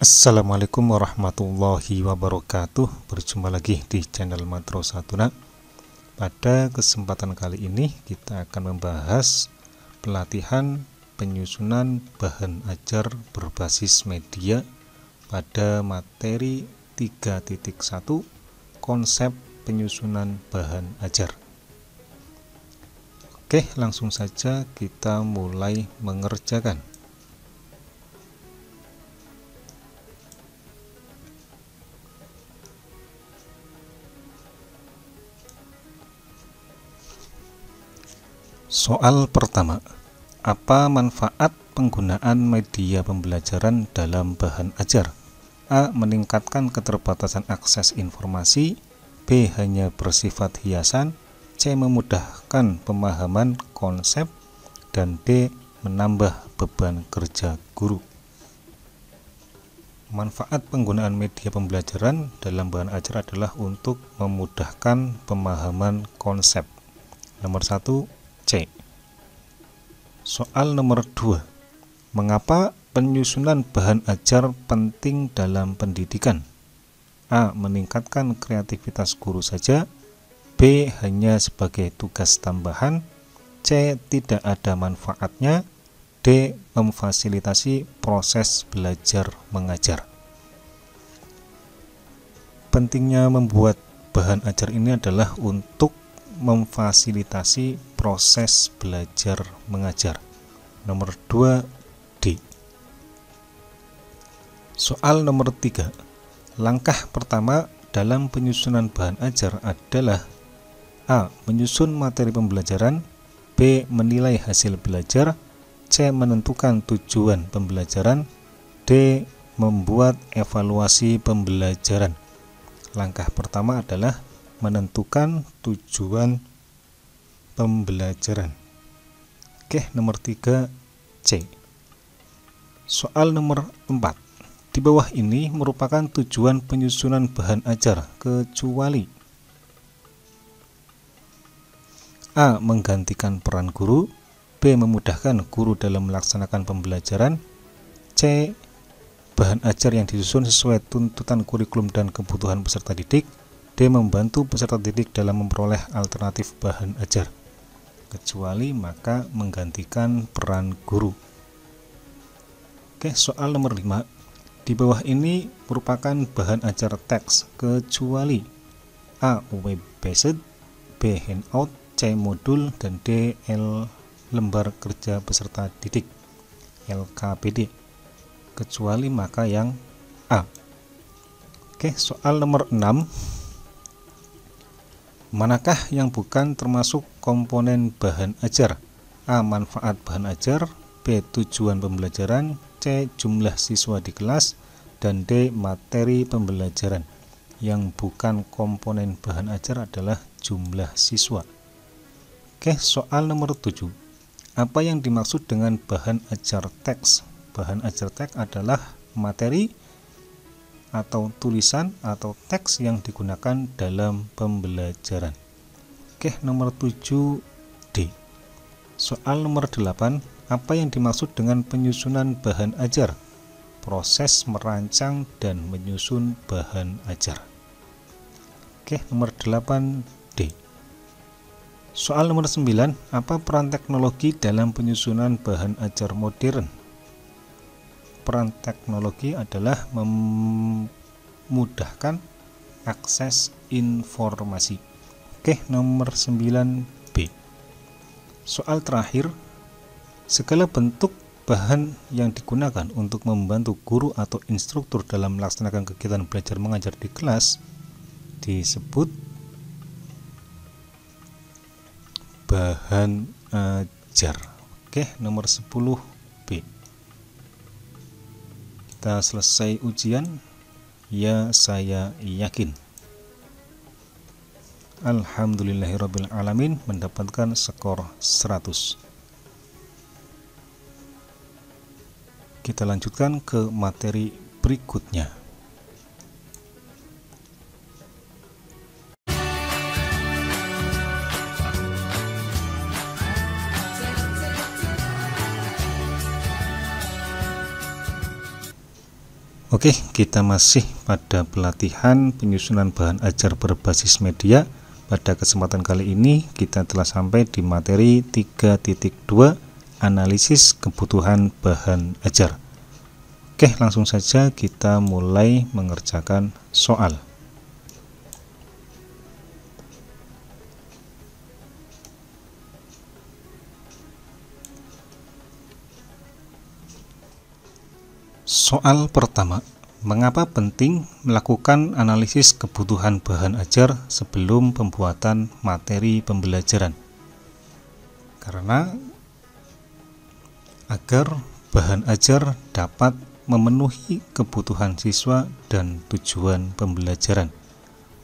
Assalamualaikum warahmatullahi wabarakatuh. Berjumpa lagi di channel Madrasatuna. Pada kesempatan kali ini kita akan membahas pelatihan penyusunan bahan ajar berbasis media pada materi 3.1 konsep penyusunan bahan ajar. Oke, langsung saja kita mulai mengerjakan. Soal pertama, apa manfaat penggunaan media pembelajaran dalam bahan ajar? A. Meningkatkan keterbatasan akses informasi. B. Hanya bersifat hiasan. C. Memudahkan pemahaman konsep. Dan D. Menambah beban kerja guru. Manfaat penggunaan media pembelajaran dalam bahan ajar adalah untuk memudahkan pemahaman konsep. Nomor 1, C. Soal nomor 2. Mengapa penyusunan bahan ajar penting dalam pendidikan? A. Meningkatkan kreativitas guru saja. B. Hanya sebagai tugas tambahan. C. Tidak ada manfaatnya. D. Memfasilitasi proses belajar mengajar. Pentingnya membuat bahan ajar ini adalah untuk memfasilitasi proses belajar mengajar. Nomor 2, D. Soal nomor 3. Langkah pertama dalam penyusunan bahan ajar adalah A. Menyusun materi pembelajaran. B. Menilai hasil belajar. C. Menentukan tujuan pembelajaran. D. Membuat evaluasi pembelajaran. Langkah pertama adalah menentukan tujuan pembelajaran. Oke, nomor 3, C. Soal nomor 4. Di bawah ini merupakan tujuan penyusunan bahan ajar kecuali A. Menggantikan peran guru. B. Memudahkan guru dalam melaksanakan pembelajaran. C. Bahan ajar yang disusun sesuai tuntutan kurikulum dan kebutuhan peserta didik. D. Membantu peserta didik dalam memperoleh alternatif bahan ajar. Kecuali maka menggantikan peran guru. Oke, soal nomor 5. Di bawah ini merupakan bahan ajar teks kecuali A. Web based. B. Handout. C. Modul. Dan D. Lembar kerja peserta didik LKPD. Kecuali maka yang A. Oke, soal nomor 6. Manakah yang bukan termasuk komponen bahan ajar? A. Manfaat bahan ajar. B. Tujuan pembelajaran. C. Jumlah siswa di kelas. Dan D. Materi pembelajaran. Yang bukan komponen bahan ajar adalah jumlah siswa. Oke, soal nomor 7. Apa yang dimaksud dengan bahan ajar teks? Bahan ajar teks adalah materi atau tulisan atau teks yang digunakan dalam pembelajaran. Oke, nomor 7, D. Soal nomor 8. Apa yang dimaksud dengan penyusunan bahan ajar? Proses merancang dan menyusun bahan ajar. Oke, nomor 8, D. Soal nomor 9. Apa peran teknologi dalam penyusunan bahan ajar modern? Peran teknologi adalah memudahkan akses informasi. Oke, nomor 9B. Soal terakhir. Segala bentuk bahan yang digunakan untuk membantu guru atau instruktur dalam melaksanakan kegiatan belajar mengajar di kelas disebut bahan ajar. Oke, nomor 10B. Kita selesai ujian? Ya, saya yakin. Alhamdulillahirabbil alamin, mendapatkan skor 100. Kita lanjutkan ke materi berikutnya. Oke, kita masih pada pelatihan penyusunan bahan ajar berbasis media. Pada kesempatan kali ini kita telah sampai di materi 3.2 analisis kebutuhan bahan ajar. Oke, langsung saja kita mulai mengerjakan soal. Soal pertama, mengapa penting melakukan analisis kebutuhan bahan ajar sebelum pembuatan materi pembelajaran? Karena agar bahan ajar dapat memenuhi kebutuhan siswa dan tujuan pembelajaran.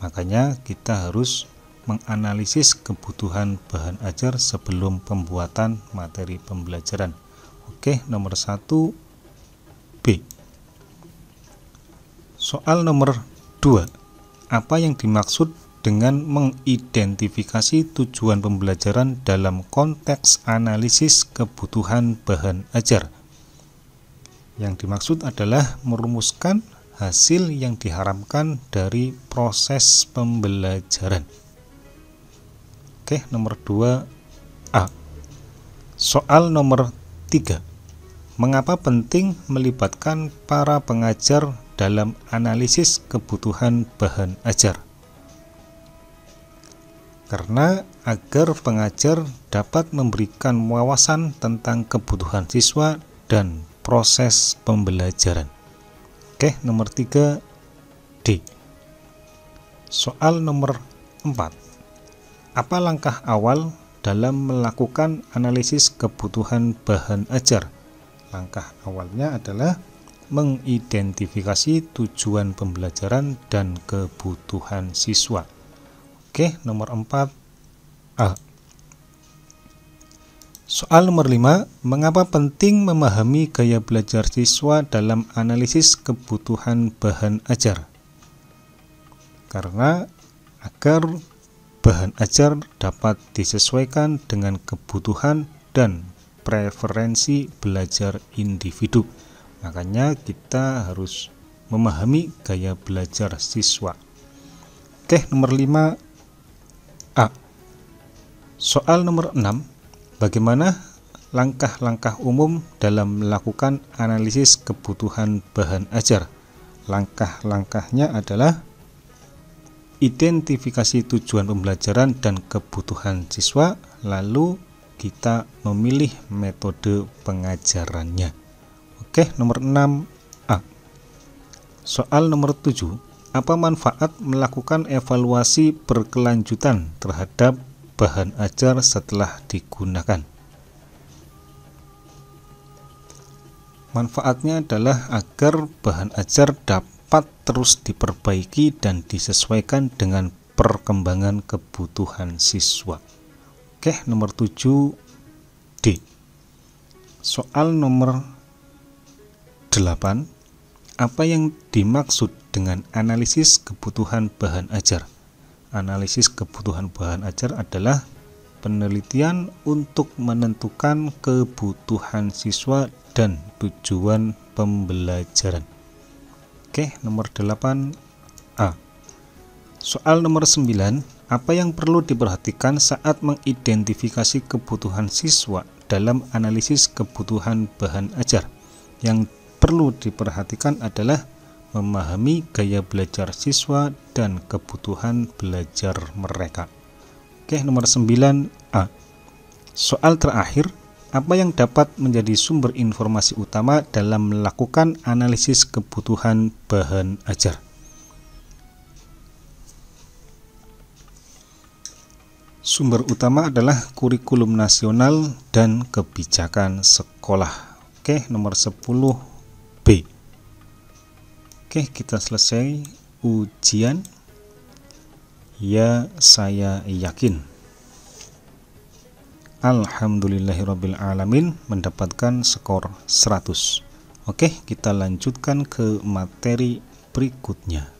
Makanya kita harus menganalisis kebutuhan bahan ajar sebelum pembuatan materi pembelajaran. Oke, nomor 1 B. Soal nomor 2. Apa yang dimaksud dengan mengidentifikasi tujuan pembelajaran dalam konteks analisis kebutuhan bahan ajar? Yang dimaksud adalah merumuskan hasil yang diharapkan dari proses pembelajaran. Oke, nomor 2A. Soal nomor 3. Mengapa penting melibatkan para pengajar dalam analisis kebutuhan bahan ajar? Karena agar pengajar dapat memberikan wawasan tentang kebutuhan siswa dan proses pembelajaran. Oke, nomor 3D. Soal nomor 4. Apa langkah awal dalam melakukan analisis kebutuhan bahan ajar? Langkah awalnya adalah mengidentifikasi tujuan pembelajaran dan kebutuhan siswa. Oke, nomor 4A. Soal nomor 5, mengapa penting memahami gaya belajar siswa dalam analisis kebutuhan bahan ajar? Karena agar bahan ajar dapat disesuaikan dengan kebutuhan dan preferensi belajar individu. Makanya kita harus memahami gaya belajar siswa. Oke, nomor 5A. Soal nomor 6. Bagaimana langkah-langkah umum dalam melakukan analisis kebutuhan bahan ajar? Langkah-langkahnya adalah identifikasi tujuan pembelajaran dan kebutuhan siswa, lalu kita memilih metode pengajarannya. Oke, nomor 6A. Soal nomor 7. Apa manfaat melakukan evaluasi berkelanjutan terhadap bahan ajar setelah digunakan? Manfaatnya adalah agar bahan ajar dapat terus diperbaiki dan disesuaikan dengan perkembangan kebutuhan siswa. Oke, nomor 7D. Soal nomor 8. Apa yang dimaksud dengan analisis kebutuhan bahan ajar? Analisis kebutuhan bahan ajar adalah penelitian untuk menentukan kebutuhan siswa dan tujuan pembelajaran. Oke, nomor 8A. Soal nomor 9. Apa yang perlu diperhatikan saat mengidentifikasi kebutuhan siswa dalam analisis kebutuhan bahan ajar? Yang perlu diperhatikan adalah memahami gaya belajar siswa dan kebutuhan belajar mereka. Oke, nomor 9A. Soal terakhir, apa yang dapat menjadi sumber informasi utama dalam melakukan analisis kebutuhan bahan ajar? Sumber utama adalah kurikulum nasional dan kebijakan sekolah. Oke, nomor 10B. Oke, kita selesai ujian. Ya, saya yakin. Alhamdulillahirrabbilalamin, mendapatkan skor 100. Oke, kita lanjutkan ke materi berikutnya.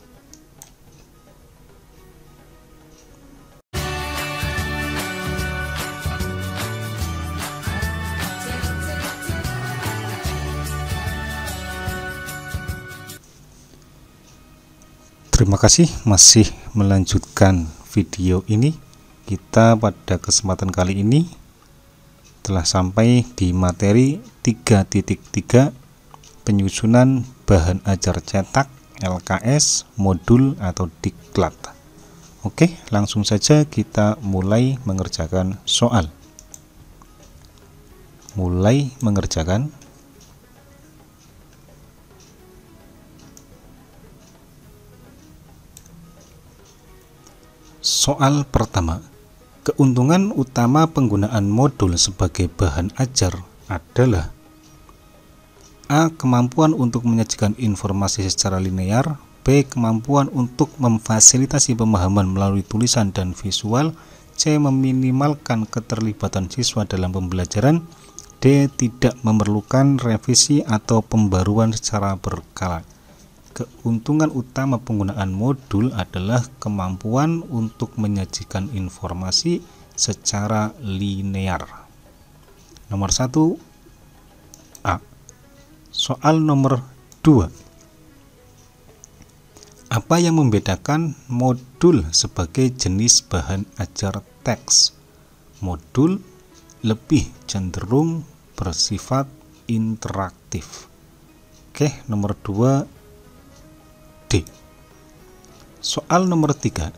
Terima kasih masih melanjutkan video ini. Kita pada kesempatan kali ini telah sampai di materi 3.3 penyusunan bahan ajar cetak LKS modul atau diklat. Oke, langsung saja kita mulai mengerjakan soal. Mulai mengerjakan. Soal pertama, keuntungan utama penggunaan modul sebagai bahan ajar adalah A. Kemampuan untuk menyajikan informasi secara linear. B. Kemampuan untuk memfasilitasi pemahaman melalui tulisan dan visual. C. Meminimalkan keterlibatan siswa dalam pembelajaran. D. Tidak memerlukan revisi atau pembaruan secara berkala. Keuntungan utama penggunaan modul adalah kemampuan untuk menyajikan informasi secara linear. Nomor 1 A. Soal nomor 2. Apa yang membedakan modul sebagai jenis bahan ajar teks? Modul lebih cenderung bersifat interaktif. Oke, nomor 2 D. Soal nomor 3.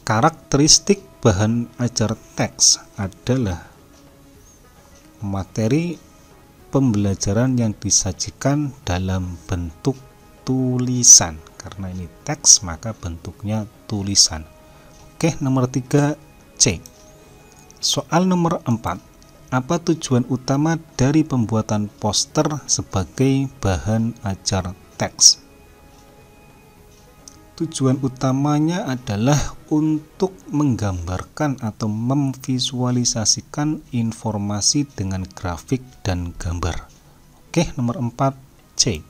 Karakteristik bahan ajar teks adalah materi pembelajaran yang disajikan dalam bentuk tulisan. Karena ini teks maka bentuknya tulisan. Oke, nomor 3 C. Soal nomor 4. Apa tujuan utama dari pembuatan poster sebagai bahan ajar teks? Tujuan utamanya adalah untuk menggambarkan atau memvisualisasikan informasi dengan grafik dan gambar. Oke, nomor 4 C.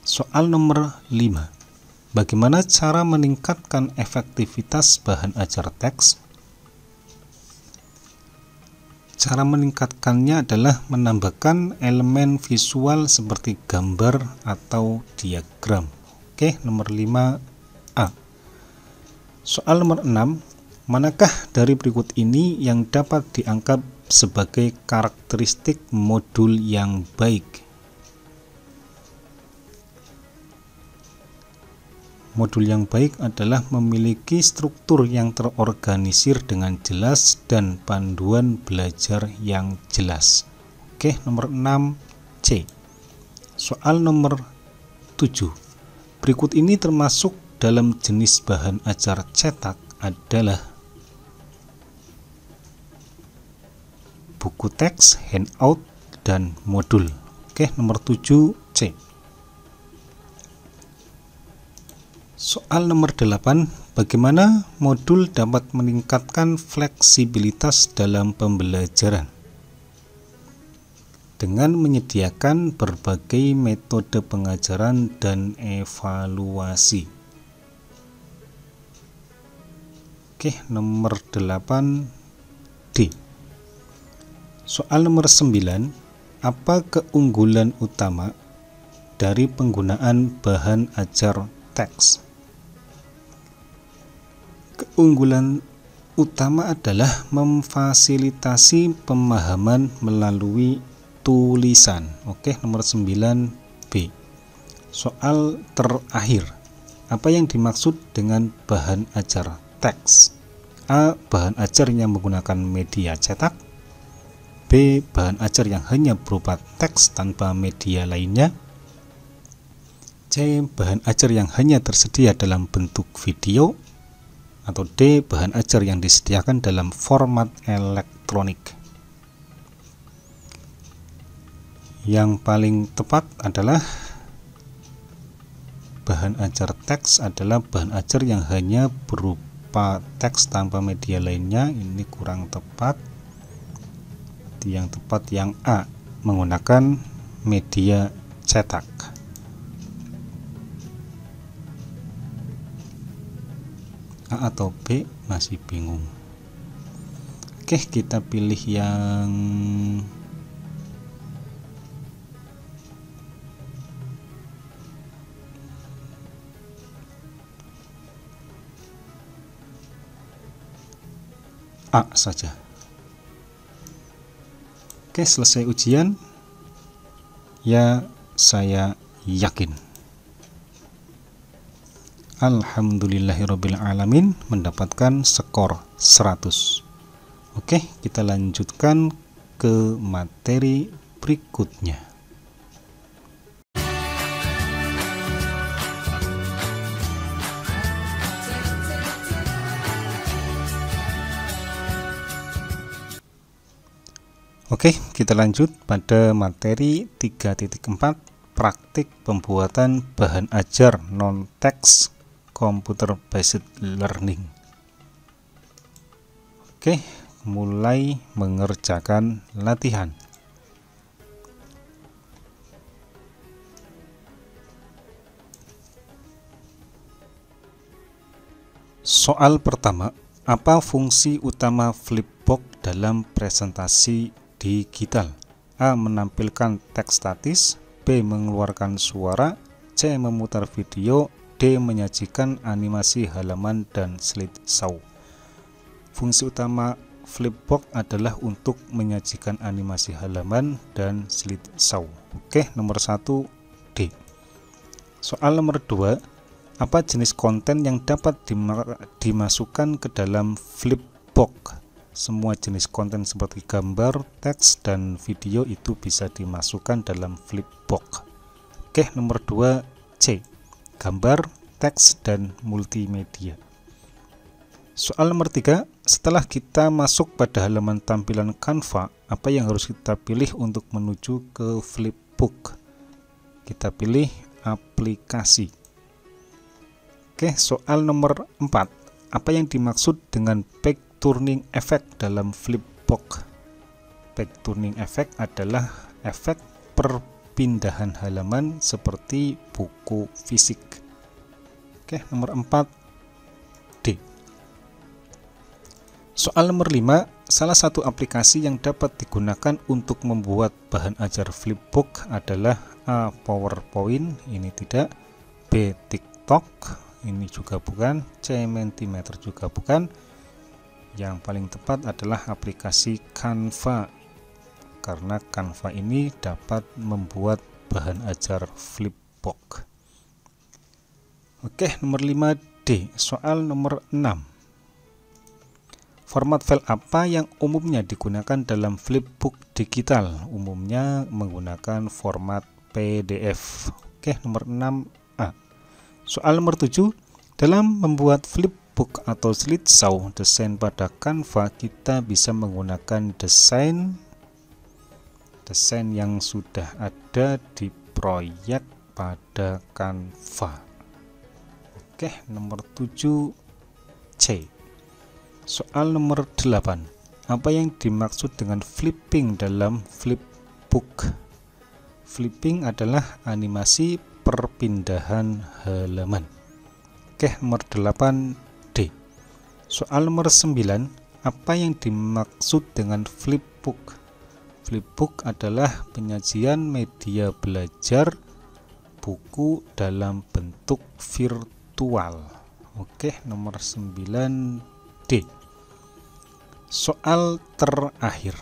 Soal nomor 5. Bagaimana cara meningkatkan efektivitas bahan ajar teks? Cara meningkatkannya adalah menambahkan elemen visual seperti gambar atau diagram. Oke, nomor 5 A. Soal nomor 6. Manakah dari berikut ini yang dapat dianggap sebagai karakteristik modul yang baik? Modul yang baik adalah memiliki struktur yang terorganisir dengan jelas dan panduan belajar yang jelas. Oke, nomor 6 C. Soal nomor 7. Berikut ini termasuk dalam jenis bahan ajar cetak adalah buku teks, handout, dan modul. Oke, nomor 7 C. Soal nomor 8. Bagaimana modul dapat meningkatkan fleksibilitas dalam pembelajaran? Dengan menyediakan berbagai metode pengajaran dan evaluasi. Oke, nomor 8 D. Soal nomor 9. Apa keunggulan utama dari penggunaan bahan ajar teks? Keunggulan utama adalah memfasilitasi pemahaman melalui tulisan. Oke, nomor 9 B. Soal terakhir. Apa yang dimaksud dengan bahan ajar teks? A. Bahan ajar yang menggunakan media cetak. B. Bahan ajar yang hanya berupa teks tanpa media lainnya. C. Bahan ajar yang hanya tersedia dalam bentuk video. Atau D. Bahan ajar yang disediakan dalam format elektronik. Yang paling tepat adalah bahan ajar teks adalah bahan ajar yang hanya berupa teks tanpa media lainnya. Ini kurang tepat. Yang tepat yang A, menggunakan media cetak. A atau B masih bingung. Oke, kita pilih yang A saja. Oke, selesai ujian. Ya, saya yakin. Alhamdulillahirabbil alamin, mendapatkan skor 100. Oke, kita lanjutkan ke materi berikutnya. Oke, kita lanjut pada materi 3.4, praktik pembuatan bahan ajar non-teks computer based learning. Oke, mulai mengerjakan latihan. Soal pertama, apa fungsi utama Flipbook dalam presentasi digital? A. Menampilkan teks statis, B. Mengeluarkan suara, C. Memutar video, D. Menyajikan animasi halaman dan slideshow. Fungsi utama Flipbook adalah untuk menyajikan animasi halaman dan slideshow. Oke, nomor 1 D. Soal nomor 2, apa jenis konten yang dapat dimasukkan ke dalam Flipbook? Semua jenis konten seperti gambar, teks, dan video itu bisa dimasukkan dalam Flipbook. Oke, nomor 2 C. Gambar, teks, dan multimedia. Soal nomor 3, setelah kita masuk pada halaman tampilan Canva, apa yang harus kita pilih untuk menuju ke Flipbook? Kita pilih aplikasi. Oke, soal nomor 4, apa yang dimaksud dengan back turning effect dalam Flipbook? Back turning effect adalah efek perpindahan halaman seperti buku fisik. Oke, nomor 4 D. Soal nomor 5, salah satu aplikasi yang dapat digunakan untuk membuat bahan ajar Flipbook adalah A. PowerPoint, ini tidak, B. TikTok, ini juga bukan, C. Mentimeter juga bukan. Yang paling tepat adalah aplikasi Canva, karena Canva ini dapat membuat bahan ajar Flipbook. Oke, nomor 5 D. Soal nomor 6, format file apa yang umumnya digunakan dalam Flipbook digital? Umumnya menggunakan format PDF. Oke, nomor 6A. Soal nomor 7, dalam membuat Flipbook atau slideshow desain pada Canva, kita bisa menggunakan desain yang sudah ada di proyek pada Canva. Oke, nomor 7 C. Soal nomor 8, apa yang dimaksud dengan flipping dalam Flipbook? Flipping adalah animasi perpindahan halaman. Oke, nomor 8 D. Soal nomor 9, apa yang dimaksud dengan Flipbook? Flipbook adalah penyajian media belajar buku dalam bentuk virtual. Oke, nomor 9 D. Soal terakhir,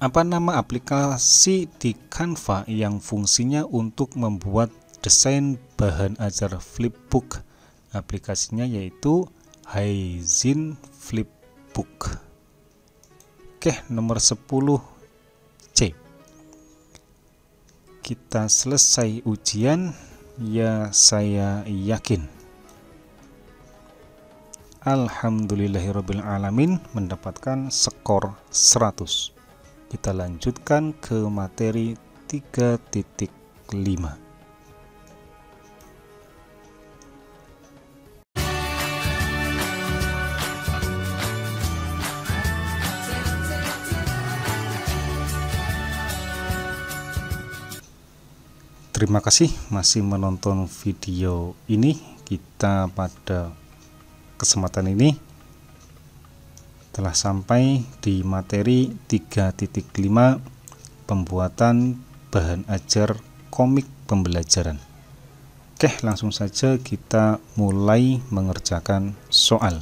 apa nama aplikasi di Canva yang fungsinya untuk membuat desain bahan ajar Flipbook? Aplikasinya yaitu Haizen Flipbook. Oke, nomor 10 C. Kita selesai ujian, ya saya yakin. Alhamdulillahirabbil alamin, mendapatkan skor 100. Kita lanjutkan ke materi 3.5. Terima kasih masih menonton video ini. Kita pada kesempatan ini telah sampai di materi 3.5, pembuatan bahan ajar komik pembelajaran. Oke, langsung saja kita mulai mengerjakan soal.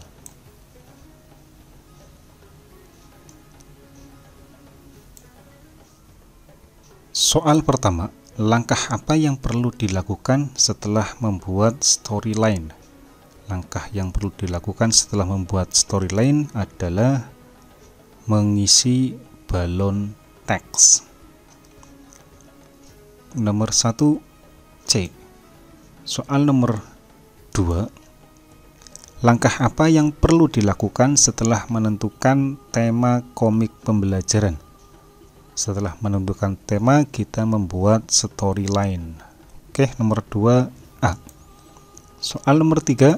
Soal pertama, langkah apa yang perlu dilakukan setelah membuat storyline? Langkah yang perlu dilakukan setelah membuat storyline adalah mengisi balon teks. Nomor 1 C. Soal nomor 2, langkah apa yang perlu dilakukan setelah menentukan tema komik pembelajaran? Setelah menentukan tema, kita membuat storyline. Oke, nomor 2A. Soal nomor 3,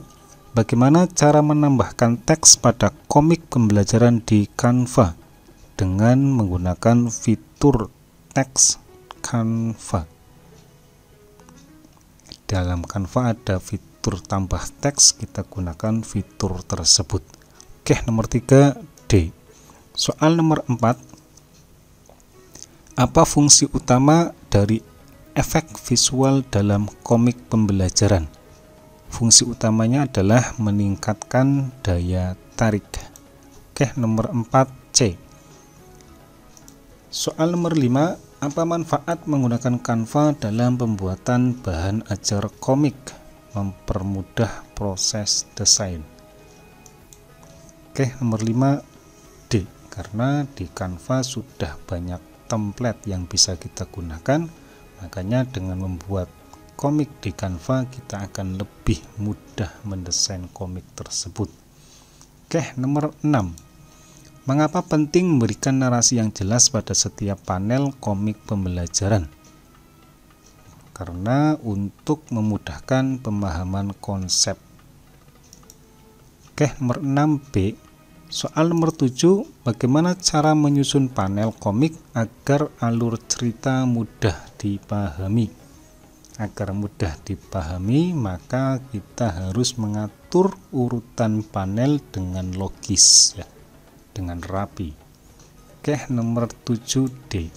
bagaimana cara menambahkan teks pada komik pembelajaran di Canva dengan menggunakan fitur teks Canva? Dalam Canva ada fitur tambah teks, kita gunakan fitur tersebut. Oke, nomor 3D. Soal nomor 4, apa fungsi utama dari efek visual dalam komik pembelajaran? Fungsi utamanya adalah meningkatkan daya tarik. Oke, nomor 4C. Soal nomor 5, apa manfaat menggunakan Canva dalam pembuatan bahan ajar komik? Mempermudah proses desain. Oke, nomor 5D. Karena di Canva sudah banyak template yang bisa kita gunakan, makanya dengan membuat komik di Canva kita akan lebih mudah mendesain komik tersebut. Oke, nomor 6. Mengapa penting memberikan narasi yang jelas pada setiap panel komik pembelajaran? Karena untuk memudahkan pemahaman konsep. Oke, nomor 6B. Soal nomor 7, bagaimana cara menyusun panel komik agar alur cerita mudah dipahami? Agar mudah dipahami, maka kita harus mengatur urutan panel dengan logis, ya, dengan rapi. Oke, nomor 7D.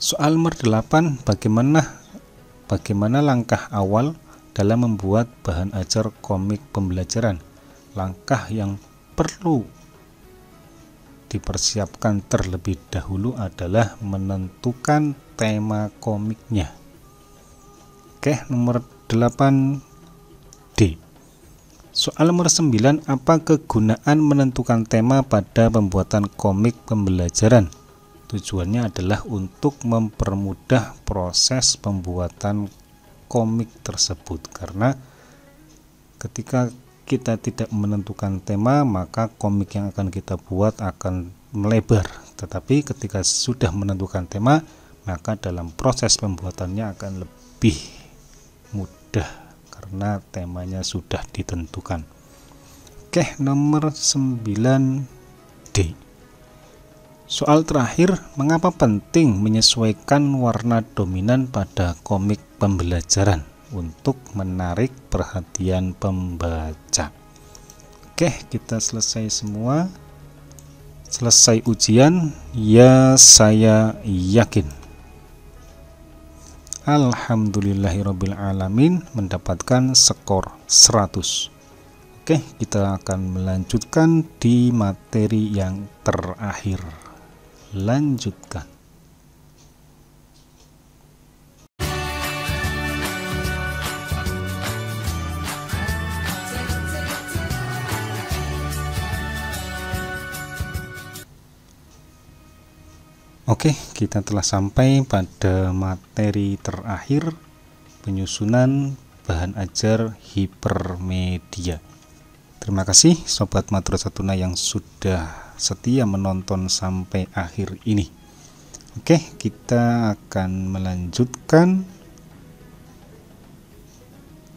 Soal nomor 8, bagaimana langkah awal dalam membuat bahan ajar komik pembelajaran? Langkah yang perlu dipersiapkan terlebih dahulu adalah menentukan tema komiknya. Oke, nomor 8D. Soal nomor 9, apa kegunaan menentukan tema pada pembuatan komik pembelajaran? Tujuannya adalah untuk mempermudah proses pembuatan komik tersebut, karena ketika kita tidak menentukan tema, maka komik yang akan kita buat akan melebar. Tetapi ketika sudah menentukan tema, maka dalam proses pembuatannya akan lebih mudah karena temanya sudah ditentukan. Oke, nomor 9D. Soal terakhir, mengapa penting menyesuaikan warna dominan pada komik pembelajaran untuk menarik perhatian pembaca? Oke, kita selesai semua. Selesai ujian, ya saya yakin. Alhamdulillahirrabbilalamin, mendapatkan skor 100. Oke, kita akan melanjutkan di materi yang terakhir. Lanjutkan. Oke, kita telah sampai pada materi terakhir, penyusunan bahan ajar hipermedia. Terima kasih Sobat Madrasatuna yang sudah setia menonton sampai akhir ini. Oke, kita akan melanjutkan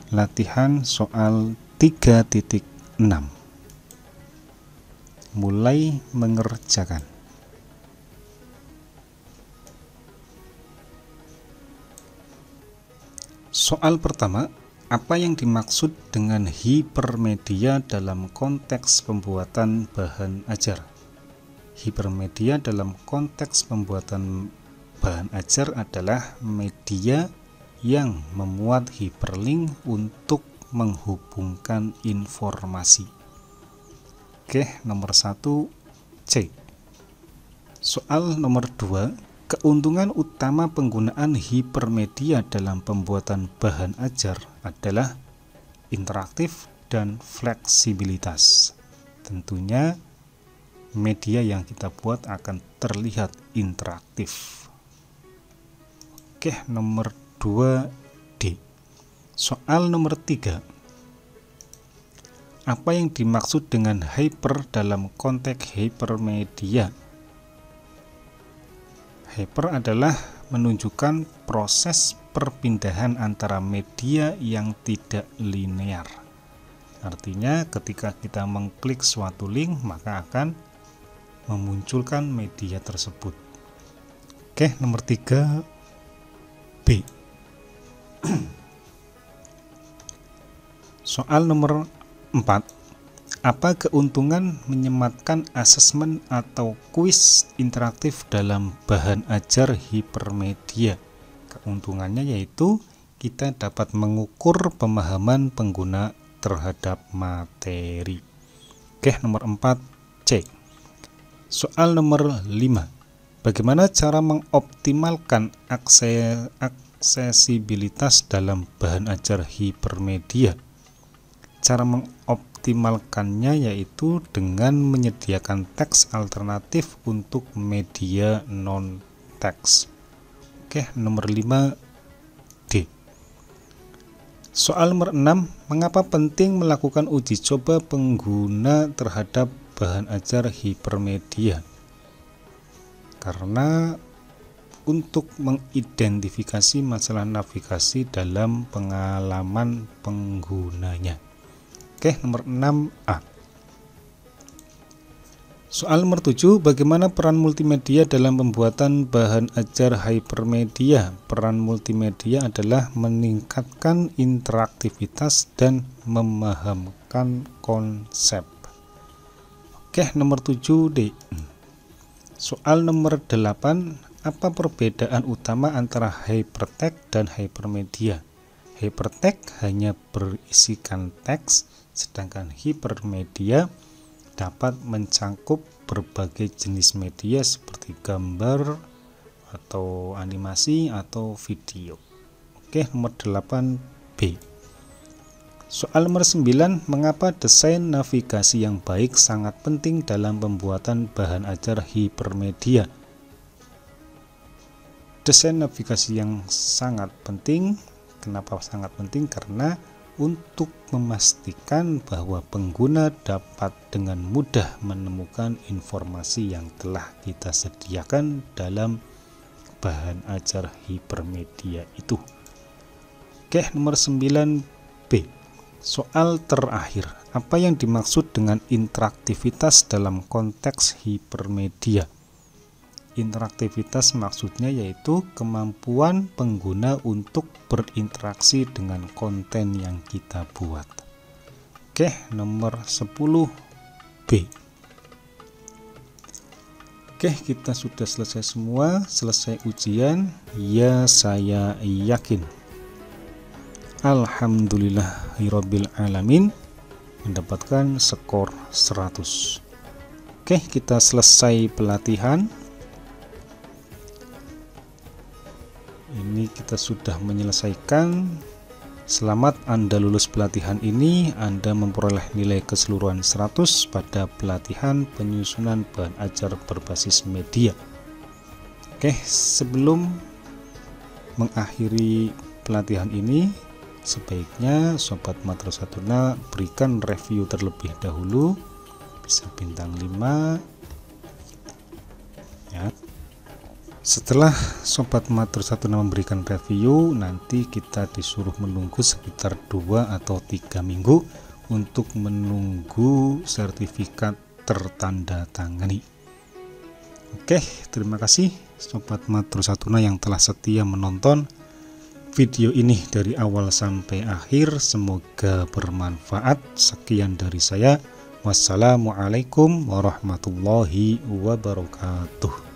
latihan soal 3.6. Mulai mengerjakan. Soal pertama, apa yang dimaksud dengan hipermedia dalam konteks pembuatan bahan ajar? Hipermedia dalam konteks pembuatan bahan ajar adalah media yang memuat hiperlink untuk menghubungkan informasi. Oke, nomor 1 C. Soal nomor 2, Keuntungan utama penggunaan hipermedia dalam pembuatan bahan ajar adalah interaktif dan fleksibilitas. Tentunya media yang kita buat akan terlihat interaktif. Oke, nomor 2D. Soal nomor 3. Apa yang dimaksud dengan hyper dalam konteks hipermedia? Hyper adalah menunjukkan proses perpindahan antara media yang tidak linear. Artinya ketika kita mengklik suatu link maka akan memunculkan media tersebut. Oke, nomor 3B. Soal nomor 4. Apa keuntungan menyematkan asesmen atau kuis interaktif dalam bahan ajar hipermedia? Keuntungannya yaitu kita dapat mengukur pemahaman pengguna terhadap materi. Oke, nomor 4C. Soal nomor 5. Bagaimana cara mengoptimalkan aksesibilitas dalam bahan ajar hipermedia? Cara mengoptimalkannya yaitu dengan menyediakan teks alternatif untuk media non-teks. Oke, nomor 5D. Soal nomor 6. Mengapa penting melakukan uji coba pengguna terhadap bahan ajar hipermedia? Karena untuk mengidentifikasi masalah navigasi dalam pengalaman penggunanya. Oke, nomor 6A. Soal nomor 7, bagaimana peran multimedia dalam pembuatan bahan ajar hipermedia? Peran multimedia adalah meningkatkan interaktivitas dan memahamkan konsep. Oke, nomor 7D. Soal nomor 8, apa perbedaan utama antara hypertext dan hypermedia? Hypertext hanya berisikan teks, sedangkan hipermedia dapat mencangkup berbagai jenis media seperti gambar atau animasi atau video. Oke, nomor 8B. Soal nomor 9, mengapa desain navigasi yang baik sangat penting dalam pembuatan bahan ajar hipermedia? Desain navigasi yang sangat penting. Kenapa sangat penting? Karena untuk memastikan bahwa pengguna dapat dengan mudah menemukan informasi yang telah kita sediakan dalam bahan ajar hipermedia itu. Oke, nomor 9B. Soal terakhir, apa yang dimaksud dengan interaktivitas dalam konteks hipermedia? Interaktivitas maksudnya yaitu kemampuan pengguna untuk berinteraksi dengan konten yang kita buat. Oke, nomor 10B. Oke, kita sudah selesai semua, selesai ujian. Ya, saya yakin. Alhamdulillahirabbil alamin, mendapatkan skor 100. Oke, kita selesai pelatihan. Ini kita sudah menyelesaikan. Selamat, Anda lulus pelatihan ini. Anda memperoleh nilai keseluruhan 100 pada pelatihan penyusunan bahan ajar berbasis media. Oke, sebelum mengakhiri pelatihan ini, sebaiknya Sobat Madrasatuna berikan review terlebih dahulu, bisa bintang 5 ya. Setelah Sobat Madrasatuna memberikan review, nanti kita disuruh menunggu sekitar 2 atau 3 minggu untuk menunggu sertifikat tertanda tangani. Oke, terima kasih Sobat Madrasatuna yang telah setia menonton video ini dari awal sampai akhir. Semoga bermanfaat. Sekian dari saya. Wassalamualaikum warahmatullahi wabarakatuh.